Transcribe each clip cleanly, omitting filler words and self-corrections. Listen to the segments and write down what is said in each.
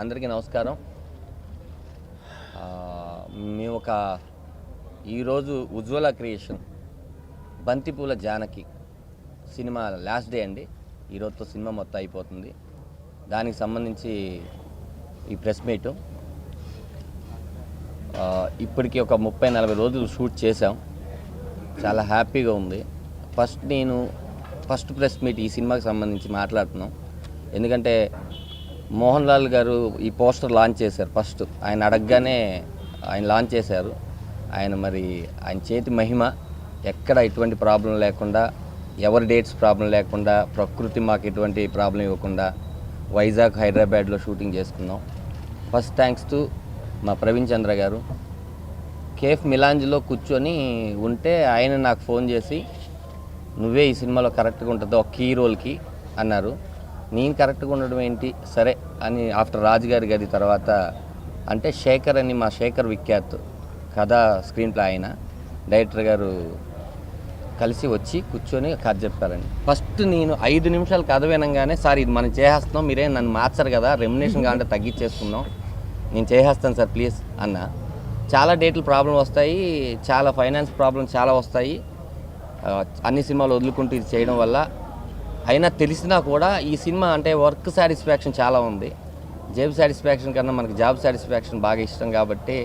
అందరికీ నమస్కారం. మేము ఈరోజు ఉజ్వల క్రియేషన్ బంతిపూల జానకి సినిమా లాస్ట్ డే అండి. ఈరోజుతో సినిమా మొత్తం అయిపోతుంది. దానికి సంబంధించి ఈ ప్రెస్ మీటు ఇప్పటికీ ఒక 30-40 రోజులు షూట్ చేసాం. చాలా హ్యాపీగా ఉంది. ఫస్ట్ ప్రెస్ మీట్ ఈ సినిమాకి సంబంధించి మాట్లాడుతున్నాం. ఎందుకంటే మోహన్ లాల్ గారు ఈ పోస్టర్ లాంచ్ చేశారు. ఫస్ట్ ఆయన అడగగానే ఆయన లాంచ్ చేశారు. ఆయన చేతి మహిమ, ఎక్కడ ఎటువంటి ప్రాబ్లం లేకుండా, ఎవరి డేట్స్ ప్రాబ్లం లేకుండా, ప్రకృతి మాకు ఎటువంటి ప్రాబ్లం ఇవ్వకుండా వైజాగ్, హైదరాబాద్లో షూటింగ్ చేసుకున్నాం. ఫస్ట్ థ్యాంక్స్ టు మా ప్రవీణ్ చంద్ర గారు. కేఫ్ మిలాంజ్లో కూర్చొని ఉంటే ఆయన నాకు ఫోన్ చేసి, నువ్వే ఈ సినిమాలో కరెక్ట్గా ఉంటుందో ఒక కీ రోల్కి అన్నారు. నేను కరెక్ట్గా ఉండడం ఏంటి సరే అని ఆఫ్టర్ రాజుగారి గది తర్వాత అంటే శేఖర్ అని, మా శేఖర్ విఖ్యాత్ కథ స్క్రీన్ ప్లే ఆయన డైరెక్టర్ గారు కలిసి వచ్చి కూర్చొని కథ చెప్పారండి. ఫస్ట్ నేను 5 నిమిషాలు కథ వినంగానే, సార్ ఇది మనం చేసేస్తున్నాం, మీరే నన్ను మార్చరు కదా, రెమ్యునేషన్ కావాలంటే తగ్గించేసుకుందాం, నేను చేసేస్తాను సార్ ప్లీజ్ అన్న. చాలా డేట్లు ప్రాబ్లం వస్తాయి, చాలా ఫైనాన్స్ ప్రాబ్లమ్స్ చాలా వస్తాయి, అన్ని సినిమాలు వదులుకుంటూ ఇది చేయడం వల్ల. అయినా తెలిసినా కూడా ఈ సినిమా అంటే వర్క్ సాటిస్ఫాక్షన్ చాలా ఉంది. జాబ్ సాటిస్ఫాక్షన్ కన్నా మనకి జాబ్ సాటిస్ఫాక్షన్ బాగా ఇష్టం కాబట్టి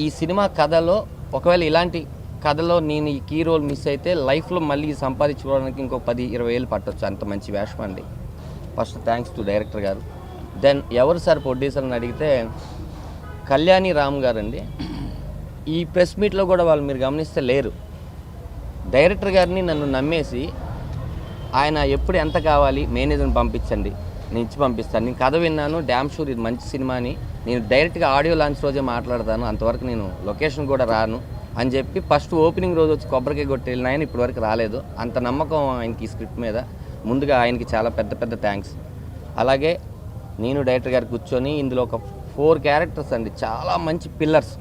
ఈ సినిమా కథలో ఒకవేళ ఇలాంటి కథలో నేను ఈ కీ రోల్ మిస్ అయితే లైఫ్లో మళ్ళీ సంపాదించుకోవడానికి ఇంకో 10-20 ఏళ్ళు పట్టవచ్చు. అంత మంచి వేషం అండి. ఫస్ట్ థ్యాంక్స్ టు డైరెక్టర్ గారు. దెన్ ఎవరు సార్ ప్రొడ్యూసర్ అని అడిగితే కళ్యాణి రామ్ గారు అండి. ఈ ప్రెస్ మీట్లో కూడా వాళ్ళు మీరు గమనిస్తే లేరు. డైరెక్టర్ గారిని నన్ను నమ్మేసి ఆయన ఎప్పుడు ఎంత కావాలి మేనేజర్ని పంపించండి, నేను ఇచ్చి పంపిస్తాను, నేను కథ విన్నాను, డ్యామ్ షూర్ ఇది మంచి సినిమా అని, నేను డైరెక్ట్గా ఆడియో లాంచ్ రోజే మాట్లాడతాను, అంతవరకు నేను లొకేషన్ కూడా రాను అని చెప్పి ఫస్ట్ ఓపెనింగ్ రోజు వచ్చి కొబ్బరికాయ కొట్టి వెళ్ళిన ఆయన ఇప్పటివరకు రాలేదు. అంత నమ్మకం ఆయనకి ఈ స్క్రిప్ట్ మీద. ముందుగా ఆయనకి చాలా పెద్ద థ్యాంక్స్. అలాగే నేను డైరెక్టర్ గారు కూర్చొని ఇందులో ఒక 4 క్యారెక్టర్స్ అండి, చాలా మంచి పిల్లర్స్.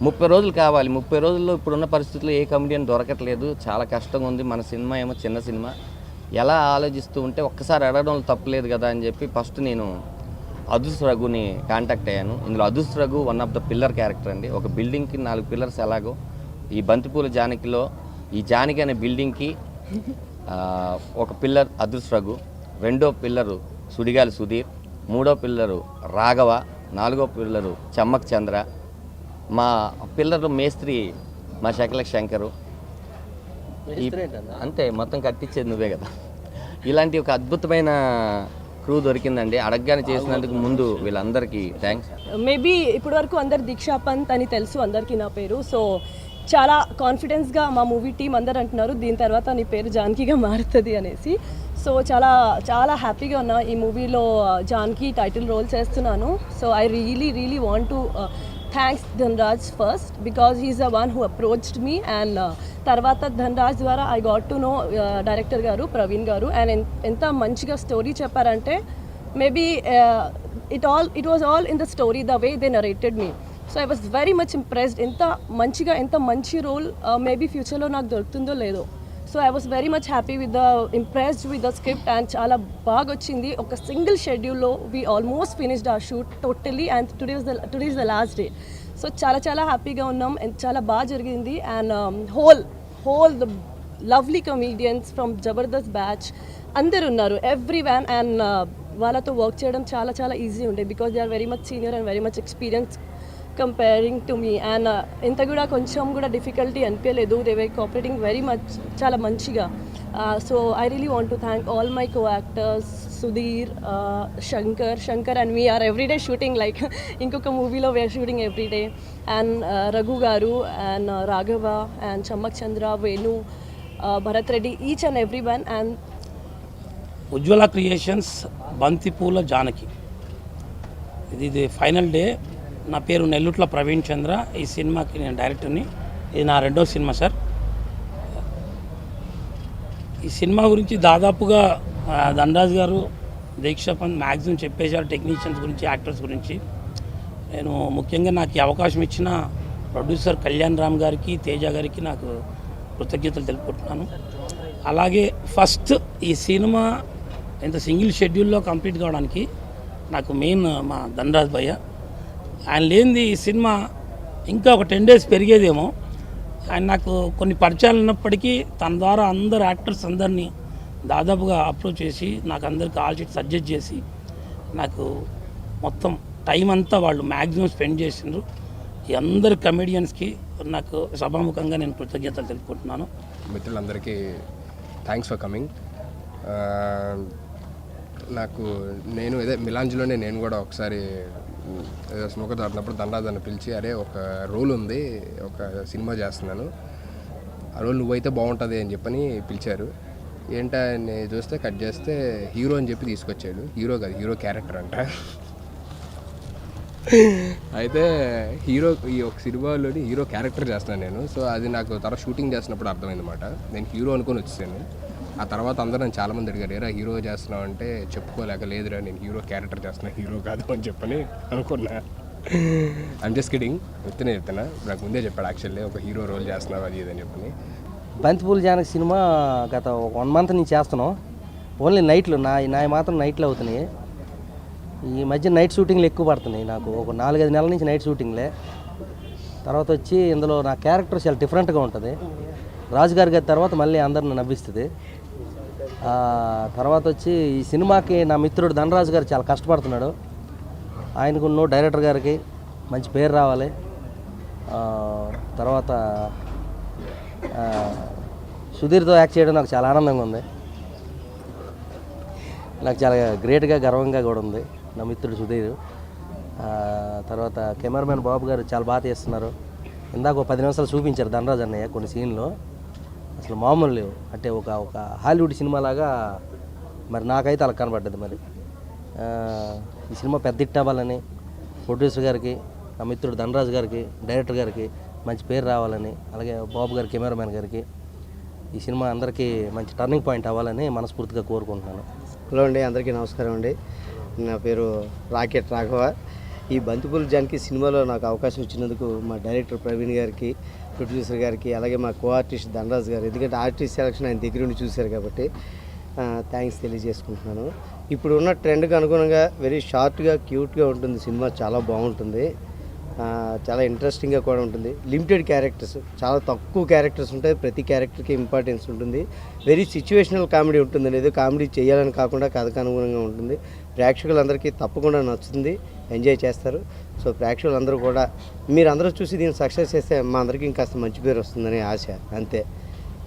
30 రోజులు కావాలి. 30 రోజుల్లో ఇప్పుడున్న పరిస్థితుల్లో ఏ కమెడియన్ దొరకట్లేదు, చాలా కష్టంగా ఉంది. మన సినిమా ఏమో చిన్న సినిమా, ఎలా ఆలోచిస్తూ ఉంటే ఒక్కసారి అడగడంలో తప్పలేదు కదా అని చెప్పి ఫస్ట్ నేను అదృష్ట రఘుని కాంటాక్ట్ అయ్యాను. ఇందులో అదృష్ట Raghu one of the pillar character అండి. ఒక బిల్డింగ్కి 4 పిల్లర్స్ ఎలాగో ఈ బంతిపూల జానకిలో ఈ జానకి అనే బిల్డింగ్కి ఒక పిల్లర్ అదృష్ట రఘు, 2వ పిల్లరు సుడిగాలి సుధీర్, 3వ పిల్లరు రాఘవ, 4వ పిల్లరు చమ్మక్ చంద్ర, మా పిల్లలు మేస్త్రి మా శంకరు. అంతే, మొత్తం కట్టించేది నువ్వే కదా. ఇలాంటి ఒక అద్భుతమైన క్రూ దొరికిందండి. అడగగానే చేసినందుకు ముందు వీళ్ళందరికీ థ్యాంక్స్. మేబీ ఇప్పటి వరకు అందరు దీక్షా పంత్ అని తెలుసు అందరికీ నా పేరు. సో చాలా కాన్ఫిడెన్స్గా మా మూవీ టీం అందరు అంటున్నారు దీని తర్వాత నీ పేరు జానకిగా మారుతుంది అనేసి. సో చాలా హ్యాపీగా ఉన్నా ఈ మూవీలో జానకి టైటిల్ రోల్ చేస్తున్నాను. So I really want to thanks Dhanraj first because he's the one who approached me. And తర్వాత ధనరాజ్ ద్వారా I got to know director garu Praveen garu. And ఎంత మంచిగా స్టోరీ చెప్పారంటే maybe it was all in the story the way they narrated me. So I was very much impressed. ఎంత మంచి role maybe ఫ్యూచర్లో నాకు దొరుకుతుందో లేదో. So I was very much happy impressed with the script. And చాలా బాగా వచ్చింది. ఒక సింగిల్ షెడ్యూల్లో వీ ఆల్మోస్ట్ ఫినిష్డ్ ఆ shoot totally. And today is the last day. So చాలా హ్యాపీగా ఉన్నాం. అండ్ చాలా బాగా జరిగింది. And whole the lovely comedians from Jabardasth batch అందరు ఉన్నారు, ఎవ్రీ వన్. అండ్ వాళ్ళతో వర్క్ చేయడం చాలా ఈజీ ఉండే because they are very much senior and very much experience comparing to me. And ఇంత కూడా కొంచెం కూడా డిఫికల్టీ అనిపించలేదు. They were cooperating very much, చాలా మంచిగా. So I really want to thank all my co-actors Sudhir, Shankar and we are everyday shooting like ఇంకొక మూవీలో we are shooting everyday. And Raghu garu and Raghava and Chammak Chandra, Venu, Bharath Reddy, each and every one. And Ujwala creations Banthipoola Janaki ఇది final day. నా పేరు నెల్లుట్ల ప్రవీణ్ చంద్ర. ఈ సినిమాకి నేను డైరెక్టర్ని. ఇది నా 2వ సినిమా సార్. ఈ సినిమా గురించి దాదాపుగా ధనరాజ్ గారు, దీక్షా పంత్ మ్యాక్సిమం చెప్పేశారు టెక్నీషియన్స్ గురించి, యాక్టర్స్ గురించి. నేను ముఖ్యంగా నాకు ఈ అవకాశం ఇచ్చిన ప్రొడ్యూసర్ కళ్యాణ్ రామ్ గారికి, తేజ గారికి నాకు కృతజ్ఞతలు తెలుపుకుంటున్నాను. అలాగే ఫస్ట్ ఈ సినిమా ఇంత సింగిల్ షెడ్యూల్లో కంప్లీట్ కావడానికి నాకు మెయిన్ మా ధనరాజ్ భయ్య. ఆయన లేనిది ఈ సినిమా ఇంకా ఒక 10 days పెరిగేదేమో. ఆయన నాకు కొన్ని పరిచయాలు ఉన్నప్పటికీ తన ద్వారా అందరు యాక్టర్స్ అందరినీ దాదాపుగా అప్రోచ్ చేసి నాకు అందరికి ఆల్ షీట్ సజెస్ట్ చేసి నాకు మొత్తం టైం అంతా వాళ్ళు మ్యాక్సిమం స్పెండ్ చేసిండ్రు. ఈ అందరు కమెడియన్స్కి నాకు సభాముఖంగా నేను కృతజ్ఞతలు తెలుపుకుంటున్నాను. మిత్రులందరికీ థ్యాంక్స్ ఫర్ కమింగ్. నాకు మిలాంజ్లోనే నేను కూడా ఒకసారి స్మోకర్ ఆడినప్పుడు ధనరాజాన్ని పిలిచి, అరే ఒక రోల్ ఉంది, ఒక సినిమా చేస్తున్నాను, ఆ రోల్ నువ్వైతే బాగుంటుంది అని చెప్పని పిలిచారు. ఏంటని చూస్తే కట్ చేస్తే హీరో అని చెప్పి తీసుకొచ్చాడు. హీరో కాదు, హీరో క్యారెక్టర్ అంట. అయితే ఈ ఒక సినిమాలోని హీరో క్యారెక్టర్ చేస్తున్నాను నేను. సో అది నాకు తర్వాత షూటింగ్ చేస్తున్నప్పుడు అర్థమైందన్నమాట. నేను హీరో అనుకొని వచ్చేసాను. ఆ తర్వాత అందరూ నన్ను చాలామంది అడిగారు, ఏరా హీరో చేస్తున్నావు అంటే చెప్పుకోలేక, లేదురా నేను హీరో క్యారెక్టర్ చేస్తున్నా, హీరో కాదు అని చెప్పని అనుకున్నా. ఐమ్ జస్ట్ కిడింగ్, చెప్తున్నా. నాకు ముందే చెప్పాడు యాక్చువల్లీ, ఒక హీరో రోల్ చేస్తున్నావు అది ఇది అని చెప్పని. బంతిపూలు జానకి సినిమా గత 1 month నుంచి చేస్తున్నాం. ఓన్లీ నైట్లు నా మాత్రం నైట్లు అవుతున్నాయి. ఈ మధ్య నైట్ షూటింగ్లు ఎక్కువ పడుతున్నాయి నాకు. ఒక 4-5 నెలల నుంచి నైట్ షూటింగ్లే. తర్వాత వచ్చి ఇందులో నా క్యారెక్టర్ చాలా డిఫరెంట్గా ఉంటుంది. రాజుగారి తర్వాత మళ్ళీ అందరిని నవ్విస్తుంది. తర్వాత వచ్చి ఈ సినిమాకి నా మిత్రుడు ధనరాజు గారు చాలా కష్టపడుతున్నాడు. ఆయనకున్న డైరెక్టర్ గారికి మంచి పేరు రావాలి. తర్వాత సుధీర్తో యాక్ట్ చేయడం నాకు చాలా ఆనందంగా ఉంది. నాకు చాలా గ్రేట్గా గర్వంగా కూడా ఉంది నా మిత్రుడు సుధీర్. తర్వాత కెమెరామెన్ బాబు గారు చాలా బాగా తీస్తున్నారు. ఇందాక ఒక 10 నిమిషాలు చూపించారు ధనరాజ్ అన్నయ్య కొన్ని సీన్లో, అసలు మామూలు లేవు. అంటే ఒక హాలీవుడ్ సినిమా లాగా మరి నాకైతే అలా కనబడ్డది. మరి ఈ సినిమా పెద్ద హిట్ అవ్వాలని ప్రొడ్యూసర్ గారికి, నా మిత్రుడు ధనరాజ్ గారికి, డైరెక్టర్ గారికి మంచి పేరు రావాలని, అలాగే బాబు గారి కెమెరామెన్ గారికి ఈ సినిమా అందరికీ మంచి టర్నింగ్ పాయింట్ అవ్వాలని మనస్ఫూర్తిగా కోరుకుంటున్నాను. హలో అండి, అందరికీ నమస్కారం అండి. నా పేరు రాకెట్ రాఘవ. ఈ బంతిపూలు జానకి సినిమాలో నాకు అవకాశం ఇచ్చినందుకు మా డైరెక్టర్ ప్రవీణ్ గారికి, ప్రొడ్యూసర్ గారికి, అలాగే మా కో ఆర్టిస్ట్ ధనరాజ్ గారు, ఎందుకంటే ఆర్టిస్ట్ సెలక్షన్ ఆయన దగ్గర ఉండి చూశారు కాబట్టి థ్యాంక్స్ తెలియజేసుకుంటున్నాను. ఇప్పుడు ఉన్న ట్రెండ్కి అనుగుణంగా వెరీ షార్ట్గా క్యూట్గా ఉంటుంది సినిమా. చాలా బాగుంటుంది, చాలా ఇంట్రెస్టింగ్గా కూడా ఉంటుంది. లిమిటెడ్ క్యారెక్టర్స్, చాలా తక్కువ క్యారెక్టర్స్ ఉంటాయి. ప్రతి క్యారెక్టర్కి ఇంపార్టెన్స్ ఉంటుంది. వెరీ సిచ్యువేషనల్ కామెడీ ఉంటుంది. ఏదో కామెడీ చేయాలని కాకుండా కథకు అనుగుణంగా ఉంటుంది. ప్రేక్షకులందరికీ తప్పకుండా నచ్చుతుంది, ఎంజాయ్ చేస్తారు. సో ప్రేక్షకులందరూ కూడా మీరందరూ చూసి దీన్ని సక్సెస్ చేస్తే మా అందరికీ ఇంకాస్త మంచి పేరు వస్తుందని ఆశ. అంతే.